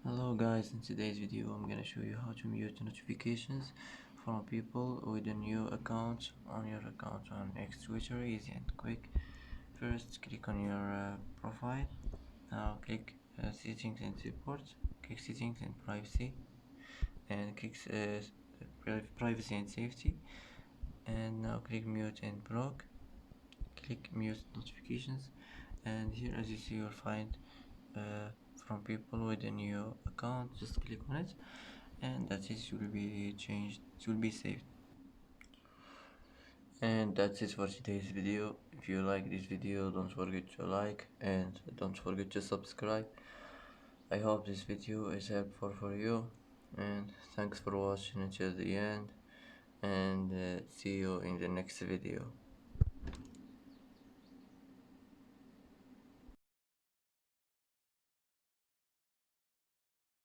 Hello guys, in today's video I'm gonna show you how to mute notifications from people with a new account on your account on X Twitter. Easy and quick. First click on your profile. Now click settings and support. Click settings and privacy, and click privacy and safety, and now click mute and block. Click mute notifications, and here as you see you'll find from people with a new account. Just click on it, and that is will be changed, it will be saved. And that's it for today's video. If you like this video, don't forget to like and don't forget to subscribe. I hope this video is helpful for you, and thanks for watching until the end, and see you in the next video.